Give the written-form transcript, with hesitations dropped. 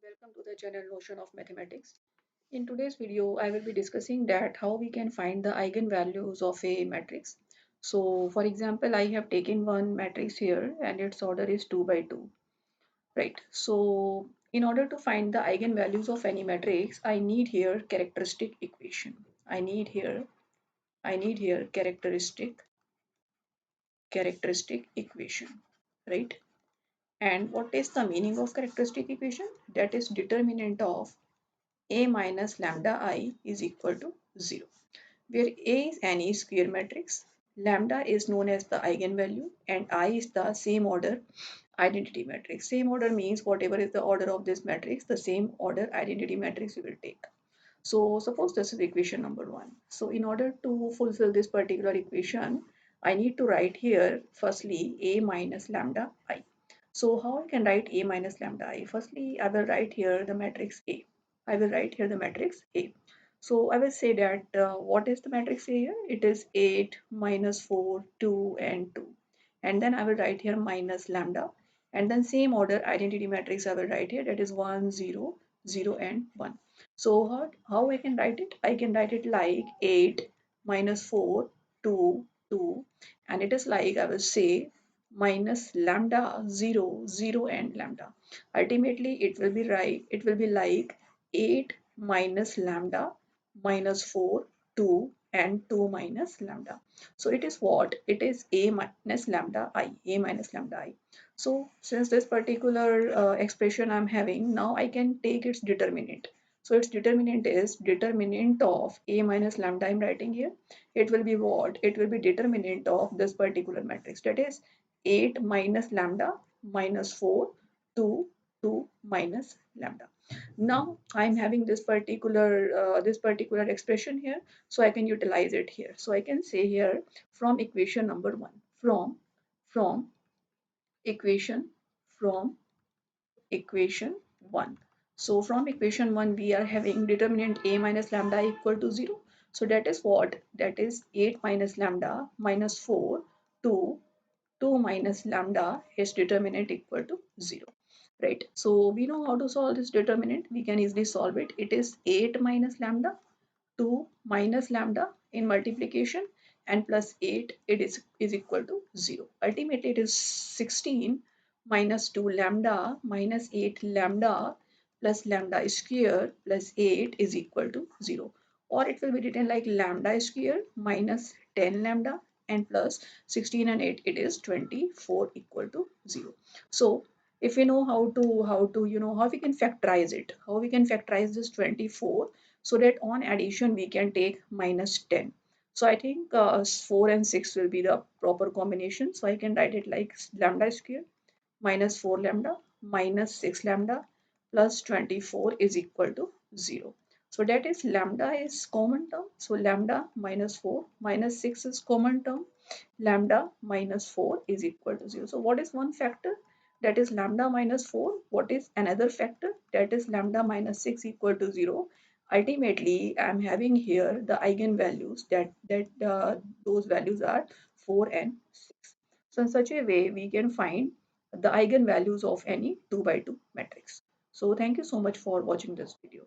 Welcome to the general notion of mathematics. In today's video, I will be discussing that how we can find the eigenvalues of a matrix. So, for example, I have taken one matrix here and its order is 2 by 2, right? So, in order to find the eigenvalues of any matrix, I need here characteristic equation. I need here characteristic equation, right? And what is the meaning of characteristic equation? That is determinant of a minus lambda I is equal to 0, where A is any square matrix, lambda is known as the eigenvalue, and I is the same order identity matrix. Same order means whatever is the order of this matrix, the same order identity matrix we will take. So suppose this is equation number 1. So in order to fulfill this particular equation, I need to write here firstly A minus lambda I. So how I can write A minus lambda I? Firstly, I will write here the matrix A. I will write here the matrix A. So I will say that what is the matrix A here? It is 8, minus 4, 2 and 2. And then I will write here minus lambda. And then same order identity matrix I will write here, that is 1, 0, 0 and 1. So how I can write it? I can write it like 8 minus 4, 2, 2. And it is like I will say minus lambda 0, 0 and lambda. Ultimately, it will be right. It will be like 8 minus lambda minus 4, 2 and 2 minus lambda. So it is what? It is a minus lambda I, a minus lambda I. So since this particular expression I'm having, now I can take its determinant. So its determinant is determinant of a minus lambda I'm writing here. It will be what? It will be determinant of this particular matrix. That is 8 minus lambda minus 4, 2, 2 minus lambda. Now I'm having this particular expression here, so I can utilize it here. So I can say here from equation number 1, from equation from equation 1. So from equation 1 we are having determinant a minus lambda equal to 0. So that is what? That is 8 minus lambda minus 4, 2, 2 minus lambda is determinant equal to 0, right? So we know how to solve this determinant. We can easily solve it. It is 8 minus lambda, 2 minus lambda in multiplication, and plus 8 is equal to 0. Ultimately it is 16 minus 2 lambda minus 8 lambda plus lambda square plus 8 is equal to 0, or it will be written like lambda square minus 10 lambda and plus 16 and 8, it is 24 equal to 0. So if we know how to how we can factorize it, how we can factorize this 24, so that on addition we can take minus 10. So I think 4 and 6 will be the proper combination. So I can write it like lambda square minus 4 lambda minus 6 lambda plus 24 is equal to 0. So that is lambda is common term. So lambda minus 4 minus 6 is common term. Lambda minus 4 is equal to 0. So what is one factor? That is lambda minus 4. What is another factor? That is lambda minus 6 equal to 0. Ultimately, I am having here the eigenvalues that those values are 4 and 6. So in such a way, we can find the eigenvalues of any 2 by 2 matrix. So thank you so much for watching this video.